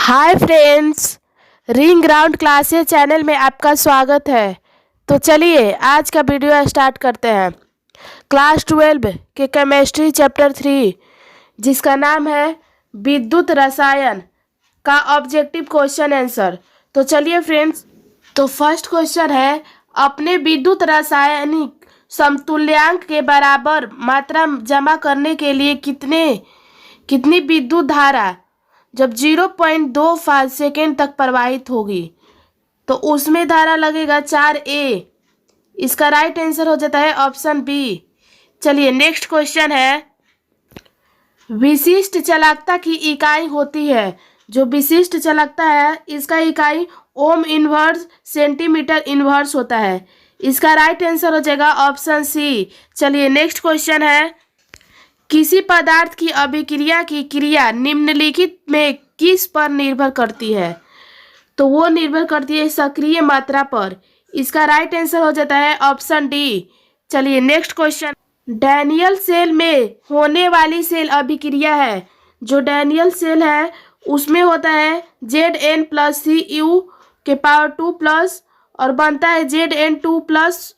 Hi friends, ring ground classes channel में आपका स्वागत है। तो चलिए आज का वीडियो स्टार्ट करते हैं। क्लास 12 के केमिस्ट्री चैप्टर 3 जिसका नाम है विद्युत रसायन का ऑब्जेक्टिव क्वेश्चन आंसर। तो चलिए फ्रेंड्स, तो फर्स्ट क्वेश्चन है, अपने विद्युत रासायनिक समतुल्यांक के बराबर मात्रा जमा करने के लिए कितनी विद्युत धारा जब 0.25 सेकेंड तक प्रवाहित होगी, तो उसमें धारा लगेगा 4A। इसका राइट आंसर हो जाता है ऑप्शन बी। चलिए नेक्स्ट क्वेश्चन है, विशिष्ट चालकता की इकाई होती है। जो विशिष्ट चालकता है इसका इकाई ओम इनवर्स सेंटीमीटर इनवर्स होता है। इसका राइट आंसर हो जाएगा ऑप्शन सी। चलिए नेक्स्ट क्वेश्चन है, किसी पदार्थ की अभिक्रिया की क्रिया निम्नलिखित में किस पर निर्भर करती है? तो वो निर्भर करती है सक्रिय मात्रा पर। इसका राइट आंसर हो जाता है ऑप्शन डी। चलिए नेक्स्ट क्वेश्चन, डैनियल सेल में होने वाली सेल अभिक्रिया है। जो डैनियल सेल है उसमें होता है Zn प्लस Cu के पावर 2 प्लस और बनता है Zn2 प्लस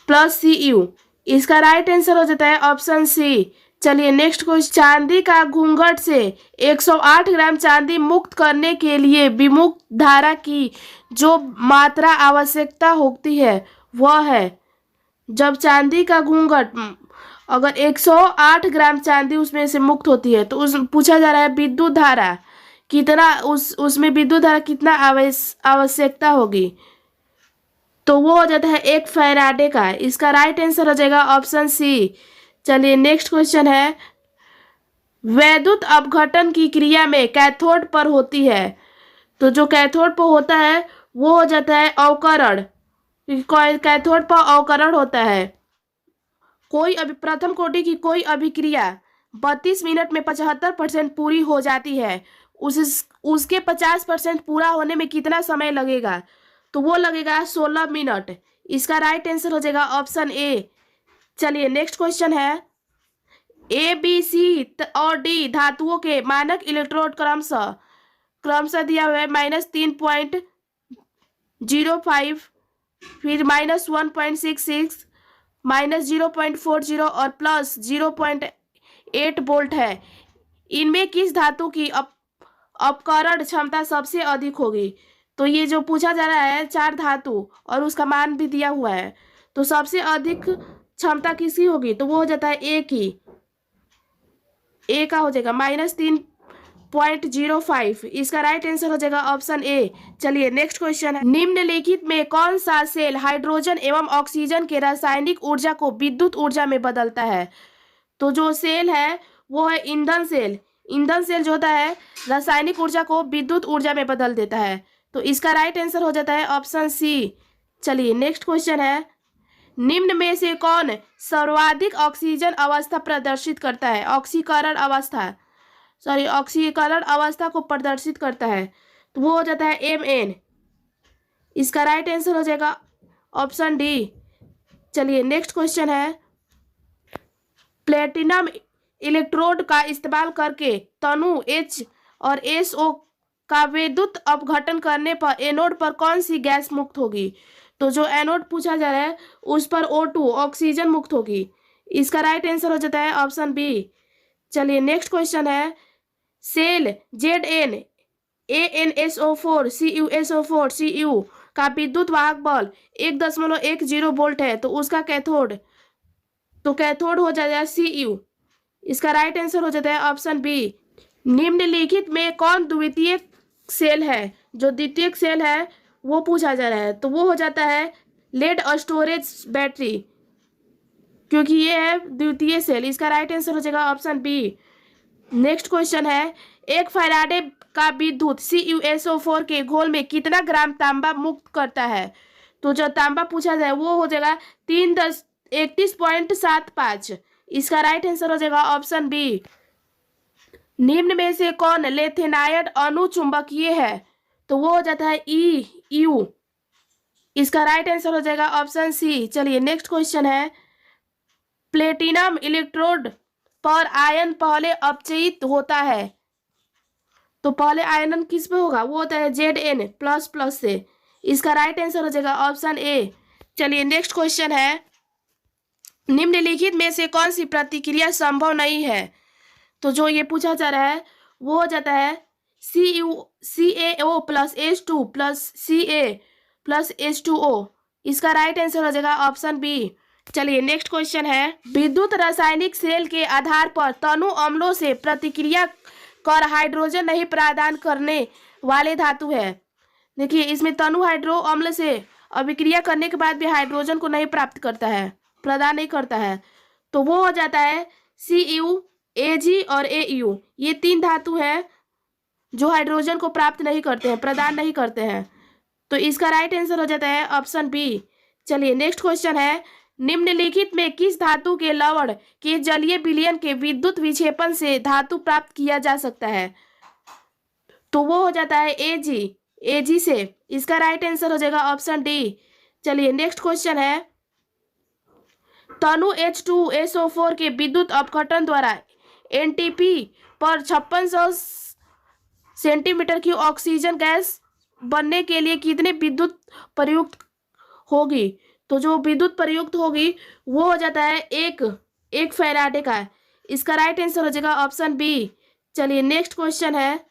Cu। इसका राइट आंसर हो जाता है ऑप्शन सी। चलिए नेक्स्ट क्वेश्चन, चांदी का घूंघट से 108 ग्राम चांदी मुक्त करने के लिए विमुक्त धारा की जो मात्रा आवश्यकता होती है वह है। जब चांदी का घूंघट अगर 108 ग्राम चांदी उसमें से मुक्त होती है तो उस पूछा जा रहा है विद्युत धारा कितना, उसमें विद्युत धारा कितना आवश्यकता होगी, तो वो हो जाता है 1 फैराडे का। इसका राइट आंसर हो जाएगा ऑप्शन सी। चलिए नेक्स्ट क्वेश्चन है, वैद्युत अपघटन की क्रिया में कैथोड पर होती है। तो जो कैथोड पर होता है वो हो जाता है अवकरण। कैथोड पर अवकरण होता है। प्रथम कोटि की कोई अभिक्रिया 32 मिनट में 75% पूरी हो जाती है, उसके 50% पूरा होने में कितना समय लगेगा? तो वो लगेगा 16 मिनट। इसका राइट आंसर हो जाएगा ऑप्शन ए। चलिए नेक्स्ट क्वेश्चन है, ABC और D धातुओं के मानक इलेक्ट्रोड क्रमशः दिया हुआ है -3.05, फिर -1.66, -0.40 और +0.8 वोल्ट है। इनमें किस धातु की अपकरण क्षमता सबसे अधिक होगी? तो ये जो पूछा जा रहा है 4 धातु और उसका मान भी दिया हुआ है, तो सबसे अधिक क्षमता किसकी होगी? तो वो हो जाता है ए की। ए का हो जाएगा -3.05। इसका राइट आंसर हो जाएगा ऑप्शन ए। चलिए नेक्स्ट क्वेश्चन है, निम्नलिखित में कौन सा सेल हाइड्रोजन एवं ऑक्सीजन के रासायनिक ऊर्जा को विद्युत ऊर्जा में बदलता है? तो जो सेल है वो है ईंधन सेल। ईंधन सेल जो होता है रासायनिक ऊर्जा को विद्युत ऊर्जा में बदल देता है। तो इसका राइट आंसर हो जाता है ऑप्शन सी। चलिए नेक्स्ट क्वेश्चन है, निम्न में से कौन सर्वाधिक ऑक्सीजन अवस्था प्रदर्शित करता है? ऑक्सीकरण अवस्था को प्रदर्शित करता है, तो वो हो जाता है Mn। इसका राइट आंसर हो जाएगा ऑप्शन डी। चलिए नेक्स्ट क्वेश्चन है, प्लेटिनम इलेक्ट्रोड का इस्तेमाल करके तनु H और SO का विद्युत अपघटन करने पर एनोड पर कौन सी गैस मुक्त होगी? तो जो एनोड पूछा जा रहा है उस पर O2 ऑक्सीजन मुक्त होगी। इसका राइट आंसर हो जाता है ऑप्शन बी। चलिए नेक्स्ट क्वेश्चन है, cell Zn AnSO4 CuSO4 Cu का विद्युत वाहक बल 1.10 वोल्ट है, तो उसका कैथोड हो जाएगा Cu। इसका राइट आंसर हो जाता है ऑप्शन बी। निम्नलिखित में कौन द्वितीयक सेल है? जो द्वितीयक सेल है वो पूछा जा रहा है, तो वो हो जाता है लेड स्टोरेज बैटरी, क्योंकि ये है द्वितीय सेल। इसका राइट आंसर हो जाएगा ऑप्शन बी। नेक्स्ट क्वेश्चन है, 1 फैराडे का विद्युत CuSO4 के घोल में कितना ग्राम तांबा मुक्त करता है? तो जो तांबा पूछा जाए वो हो जाएगा 31.75। इसका राइट आंसर हो जाएगा ऑप्शन बी। निम्न में से कौन लेथेनाइड अनुचुंबकीय है? तो वो हो जाता है EU। इसका राइट आंसर हो जाएगा ऑप्शन सी। चलिए नेक्स्ट क्वेश्चन है, प्लेटिनम इलेक्ट्रोड पर आयन पहले अपचयित होता है, तो पहले आयनन किस पे होगा, वो होता है Zn प्लस प्लस से। इसका राइट आंसर हो जाएगा ऑप्शन ए। चलिए नेक्स्ट क्वेश्चन है, निम्नलिखित में से कौन सी प्रतिक्रिया संभव नहीं है। तो जो ये पूछा जा रहा है वो हो जाता है CaO plus H2 plus Ca plus H2O। इसका राइट आंसर हो जाएगा ऑप्शन बी। चलिए नेक्स्ट क्वेश्चन है, विद्युत रासायनिक सेल के आधार पर तनु अम्लों से प्रतिक्रिया कर हाइड्रोजन नहीं प्रदान करने वाले धातु है। देखिए इसमें तनु हाइड्रो अम्ल से अभिक्रिया करने के बाद भी हाइड्रोजन को नहीं प्राप्त करता है, प्रदान नहीं करता है, तो वो हो जाता है Cu, Ag और Au। ये तीन धातु है जो हाइड्रोजन को प्राप्त नहीं करते हैं, प्रदान नहीं करते हैं। तो इसका राइट आंसर हो जाता है ऑप्शन बी। चलिए नेक्स्ट क्वेश्चन है, निम्नलिखित में किस धातु के लवण के जलीय विलयन के विद्युत विक्षेपण से धातु प्राप्त किया जा सकता है। तो वो हो जाता है Ag से। इसका राइट आंसर हो जाएगा ऑप्शन डी। चलिए नेक्स्ट क्वेश्चन है, तनु H2SO4 के विद्युत अपघटन द्वारा NTP पर 5600 सेंटीमीटर की ऑक्सीजन गैस बनने के लिए कितने विद्युत प्रयुक्त होगी। तो जो विद्युत प्रयुक्त होगी वो हो जाता है एक फैराडे का। इसका राइट आंसर हो जाएगा ऑप्शन बी। चलिए नेक्स्ट क्वेश्चन है,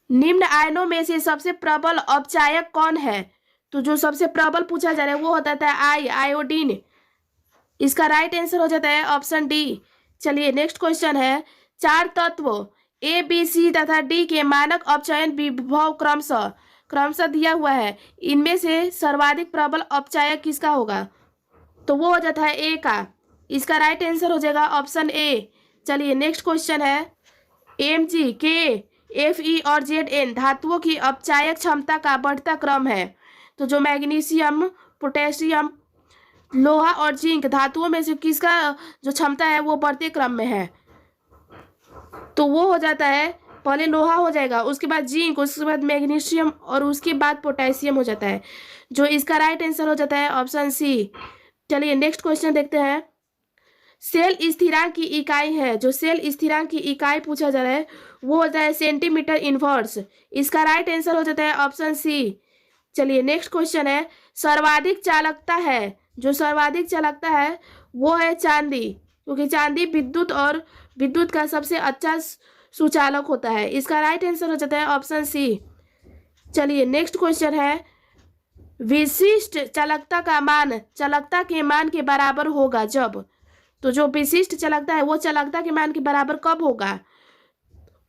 निम्न आयनों में से सबसे प्रबल अपचायक कौन है। तो जो सबसे प्रबल पूछा जा रहा है वो होता है आयोडीन। इसका राइट आंसर हो जाता है ऑप्शन डी। चलिए नेक्स्ट क्वेश्चन है, चार तत्व A, B, C तथा D के मानक अपचयन विभव क्रमशः दिया हुआ है, इनमें से सर्वाधिक प्रबल अपचायक किसका होगा। तो वो हो जाता है ए का। इसका राइट आंसर हो जाएगा ऑप्शन ए। चलिए नेक्स्ट क्वेश्चन है, Mg, K, Fe और Zn धातुओं की अपचायक क्षमता का बढ़ता क्रम है। तो जो मैग्नीशियम, पोटेशियम, लोहा और जिंक धातुओं में से किसका जो क्षमता है वो बढ़ते क्रम में है। तो वो हो जाता है, पहले लोहा हो जाएगा, उसके बाद जिंक, उसके बाद मैग्नीशियम और उसके बाद पोटेशियम हो जाता है। जो इसका राइट आंसर हो जाता है ऑप्शन सी। चलिए नेक्स्ट क्वेश्चन देखते हैं, सेल स्थिरांक की इकाई है। जो सेल स्थिरांक की इकाई पूछा जा रहा है वो होता है सेंटीमीटर इनवर्स। इसका राइट आंसर हो जाता है ऑप्शन सी। चलिए नेक्स्ट क्वेश्चन है, सर्वाधिक चालकता है। जो सर्वाधिक चालकता है वो है चांदी, क्योंकि चांदी विद्युत का सबसे अच्छा सुचालक होता है। इसका राइट आंसर हो जाता है ऑप्शन सी। चलिए नेक्स्ट क्वेश्चन है, विशिष्ट चालकता का मान चालकता के मान के बराबर होगा जब। तो जो विशिष्ट चालकता है वो चालकता के मान के बराबर कब होगा।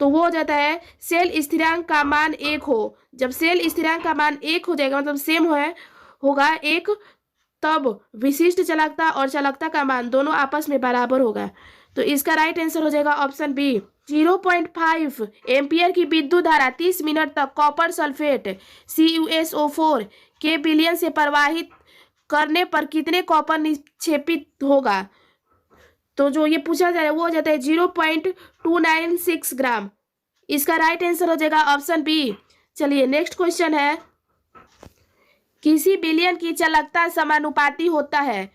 तो वो हो जाता है सेल स्थिरांक का मान 1 हो। जब सेल स्थिरांक का मान 1 हो जाएगा, मतलब सेम होगा 1, तब विशिष्ट चालकता और चालकता का मान दोनों आपस में बराबर होगा। तो इसका राइट आंसर हो जाएगा ऑप्शन बी। 0.5 एम्पियर की विद्युत धारा 30 मिनट तक कॉपर सल्फेट CuSO4 के विलयन से प्रवाहित करने पर कितने कॉपर निक्षेपित होगा। तो जो ये पूछा जा रहा है वो हो जाता है 0.296 ग्राम। इसका राइट आंसर हो जाएगा ऑप्शन बी। चलिए नेक्स्ट क्वेश्चन है, किसी विलयन की चालकता समानुपाती होता है।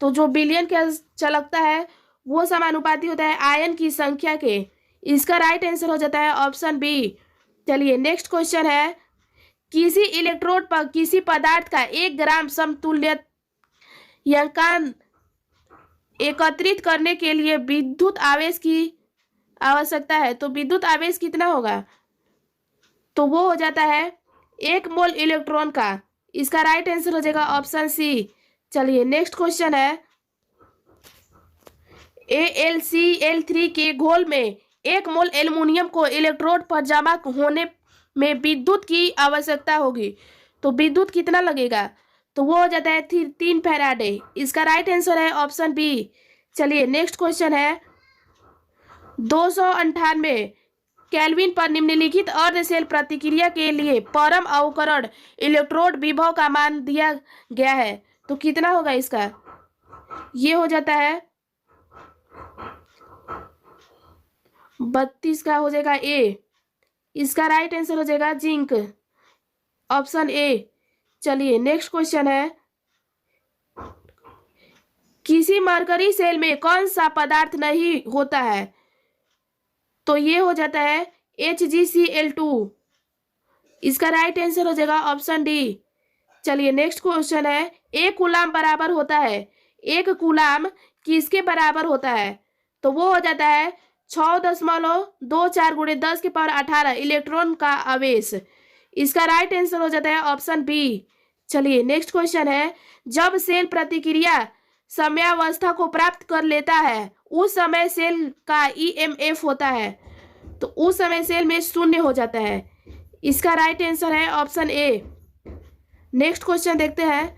तो जो विलयन का चालकता है वो समानुपाती होता है आयन की संख्या के। इसका राइट आंसर हो जाता है ऑप्शन बी। चलिए नेक्स्ट क्वेश्चन है, किसी इलेक्ट्रोड पर किसी पदार्थ का 1 ग्राम समतुल्यकांक एकत्रित करने के लिए विद्युत आवेश की आवश्यकता है। तो विद्युत आवेश कितना होगा। तो वो हो जाता है 1 मोल इलेक्ट्रॉन का। इसका राइट आंसर हो जाएगा ऑप्शन सी। चलिए नेक्स्ट क्वेश्चन है, AlCl3 के घोल में 1 मोल एल्युमिनियम को इलेक्ट्रोड पर जमा होने में विद्युत की आवश्यकता होगी। तो विद्युत कितना लगेगा। तो वो हो जाता है 3 फैराडे। इसका राइट आंसर है ऑप्शन बी। चलिए नेक्स्ट क्वेश्चन है, 298 केल्विन पर निम्नलिखित अर्धशेल प्रतिक्रिया के लिए परम अवकरण इलेक्ट्रोड विभव का मान दिया गया है। तो कितना होगा इसका। ये हो जाता है 32 का हो जाएगा ए। इसका राइट आंसर हो जाएगा जिंक, ऑप्शन ए। चलिए नेक्स्ट क्वेश्चन है, किसी मरकरी सेल में कौन सा पदार्थ नहीं होता है। तो ये हो जाता है HgCl2। इसका राइट आंसर हो जाएगा ऑप्शन डी। चलिए नेक्स्ट क्वेश्चन है, एक कूलाम बराबर होता है, एक कूलाम किसके बराबर होता है? तो वो हो जाता है 6.24 गुणे 10⁻18 इलेक्ट्रॉन का आवेश। इसका राइट आंसर हो जाता है ऑप्शन बी। चलिए नेक्स्ट क्वेश्चन है, जब सेल प्रतिक्रिया समयावस्था को प्राप्त कर लेता है उस समय सेल का ईएमएफ होता है, तो उस समय सेल में शून्य हो जाता है। इसका राइट आंसर है ऑप्शन ए। नेक्स्ट क्वेश्चन देखते हैं,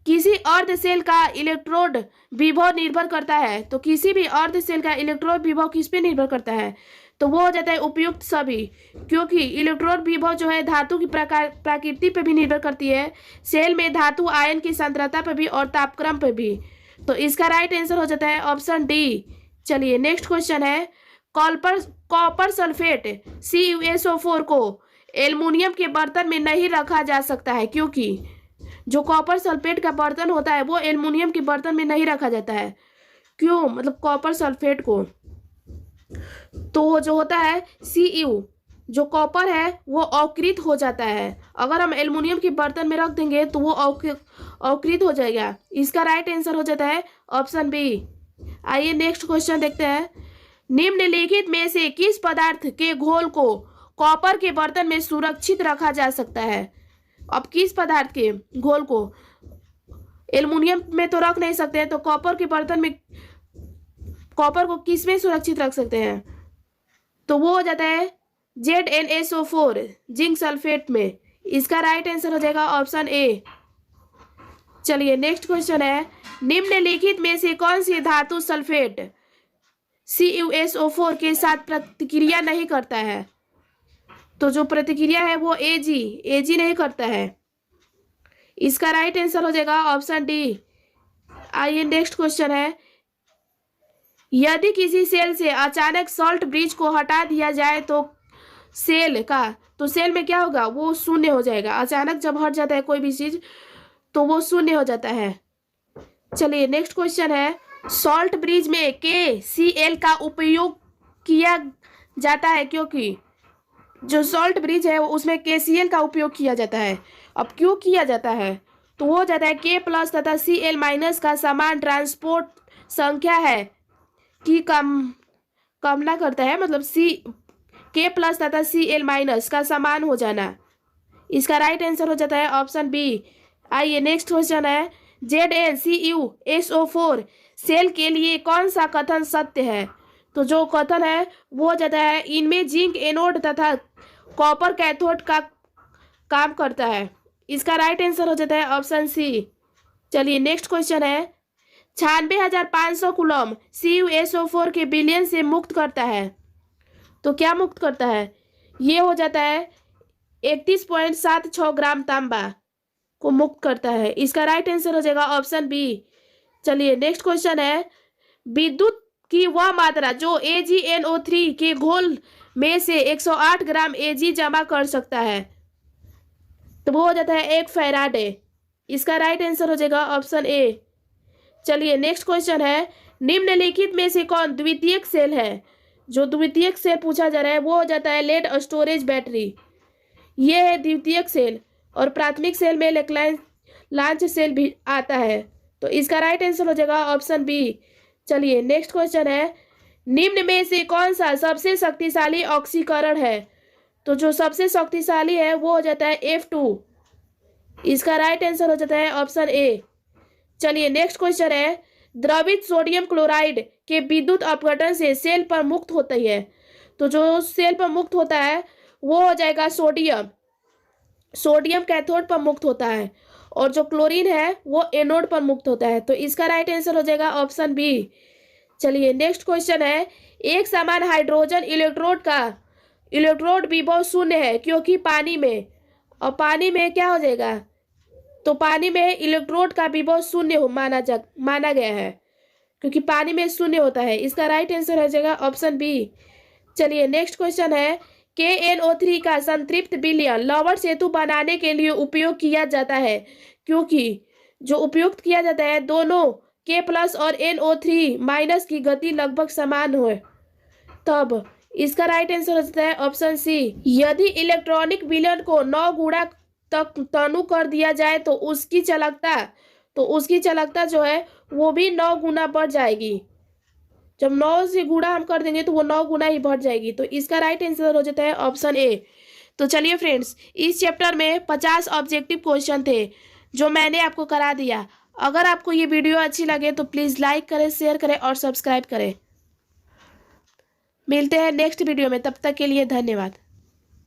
किसी अर्ध सेल का इलेक्ट्रोड विभव निर्भर करता है, तो किसी भी अर्ध सेल का इलेक्ट्रोड विभव किस पे निर्भर करता है? तो वो हो जाता है उपयुक्त सभी, क्योंकि इलेक्ट्रोड विभव जो है धातु की प्रकृति पे भी निर्भर करती है, सेल में धातु आयन की सांद्रता पे भी और तापक्रम पे भी। तो इसका राइट आंसर हो जाता है ऑप्शन डी। चलिए नेक्स्ट क्वेश्चन है, कॉपर सल्फेट CuSO4 को एल्युमिनियम के बर्तन में नहीं रखा जा सकता है, क्योंकि जो कॉपर सल्फेट का बर्तन होता है वो एल्युमिनियम के बर्तन में नहीं रखा जाता है। क्यों? मतलब कॉपर सल्फेट को, तो जो होता है Cu, जो कॉपर है वो अवकृत हो जाता है। अगर हम एल्युमिनियम के बर्तन में रख देंगे तो वो अवकृत हो जाएगा। इसका राइट आंसर हो जाता है ऑप्शन बी। आइए नेक्स्ट क्वेश्चन देखते हैं, निम्नलिखित में से किस पदार्थ के घोल को कॉपर के बर्तन में सुरक्षित रखा जा सकता है? अब किस पदार्थ के घोल को एल्युमिनियम में तो रख नहीं सकते हैं, तो कॉपर के बर्तन में कॉपर को किस में सुरक्षित रख सकते हैं? तो वो हो जाता है ZnSO4 जिंक सल्फेट में। इसका राइट आंसर हो जाएगा ऑप्शन ए। चलिए नेक्स्ट क्वेश्चन है, निम्नलिखित में से कौन सी धातु सल्फेट CuSO4 के साथ प्रतिक्रिया नहीं करता है? तो जो प्रतिक्रिया है वो Ag नहीं करता है। इसका राइट आंसर हो जाएगा ऑप्शन डी। आइए नेक्स्ट क्वेश्चन है, यदि किसी सेल से अचानक सॉल्ट ब्रिज को हटा दिया जाए तो सेल में क्या होगा? वो शून्य हो जाएगा। अचानक जब हट जाता है कोई भी चीज तो वो शून्य हो जाता है। चलिए नेक्स्ट क्वेश्चन है, सॉल्ट ब्रिज में KCl का उपयोग किया जाता है, क्योंकि जो सॉल्ट ब्रिज है उसमें KCl का उपयोग किया जाता है। अब क्यों किया जाता है? तो वो हो जाता है K+ तथा Cl- का समान ट्रांसपोर्ट संख्या है की कामना करता है, मतलब K+ तथा Cl- का समान हो जाना। इसका राइट आंसर हो जाता है ऑप्शन बी। आइए नेक्स्ट क्वेश्चन है, ZnCuSO4 सेल के लिए कौन सा कथन सत्य है? तो जो कथन है वो हो जाता है, इनमें जिंक एनोड तथा कॉपर कैथोड का काम करता है। इसका राइट आंसर हो जाता है ऑप्शन सी। चलिए नेक्स्ट क्वेश्चन है, 96,500 कूलम CuSO4 के विलयन से मुक्त करता है, तो क्या मुक्त करता है? ये हो जाता है 31.76 ग्राम तांबा को मुक्त करता है। इसका राइट आंसर हो जाएगा ऑप्शन बी। चलिए नेक्स्ट क्वेश्चन है, विद्युत की वह मात्रा जो AgNO3 के घोल में से 108 ग्राम Ag जमा कर सकता है, तो वो हो जाता है 1 फैराडे। इसका राइट आंसर हो जाएगा ऑप्शन ए। चलिए नेक्स्ट क्वेश्चन है, निम्नलिखित में से कौन द्वितीयक सेल है? जो द्वितीयक सेल पूछा जा रहा है वो हो जाता है लेड स्टोरेज बैटरी, ये है द्वितीयक सेल। और प्राथमिक सेल में लेक्लाइन लांच सेल भी आता है, तो इसका राइट आंसर हो जाएगा ऑप्शन बी। चलिए नेक्स्ट क्वेश्चन है, निम्न में से कौन सा सबसे शक्तिशाली ऑक्सीकरण है? तो जो सबसे शक्तिशाली है वो हो जाता है F2। इसका राइट आंसर हो जाता है ऑप्शन ए। चलिए नेक्स्ट क्वेश्चन है, द्रवित सोडियम क्लोराइड के विद्युत अपघटन से सेल पर मुक्त होती है, तो जो सेल पर मुक्त होता है वो हो जाएगा सोडियम कैथोड पर मुक्त होता है, और जो क्लोरीन है वो एनोड पर मुक्त होता है। तो इसका राइट आंसर हो जाएगा ऑप्शन बी। चलिए नेक्स्ट क्वेश्चन है, एक समान हाइड्रोजन इलेक्ट्रोड विभव शून्य है, क्योंकि पानी में, और पानी में क्या हो जाएगा? तो पानी में इलेक्ट्रोड का विभव शून्य माना गया है, क्योंकि पानी में शून्य होता है। इसका राइट आंसर हो जाएगा ऑप्शन बी। चलिए नेक्स्ट क्वेश्चन है, KNO3 का संतृप्त विलयन लवण सेतु बनाने के लिए उपयोग किया जाता है, क्योंकि जो उपयोग किया जाता है दोनों K+ और NO3- की गति लगभग समान हो, तब इसका राइट आंसर हो जाता है ऑप्शन सी। यदि इलेक्ट्रॉनिक विलयन को 9 गुणा तक तनु कर दिया जाए तो उसकी चालकता जो है वो भी 9 गुना बढ़ जाएगी। जब 9 से गुणा हम कर देंगे तो वो 9 गुना ही बढ़ जाएगी। तो इसका राइट आंसर हो जाता है ऑप्शन ए। तो चलिए फ्रेंड्स, इस चैप्टर में 50 ऑब्जेक्टिव क्वेश्चन थे जो मैंने आपको करा दिया। अगर आपको ये वीडियो अच्छी लगे तो प्लीज़ लाइक करें, शेयर करें और सब्सक्राइब करें। मिलते हैं नेक्स्ट वीडियो में, तब तक के लिए धन्यवाद।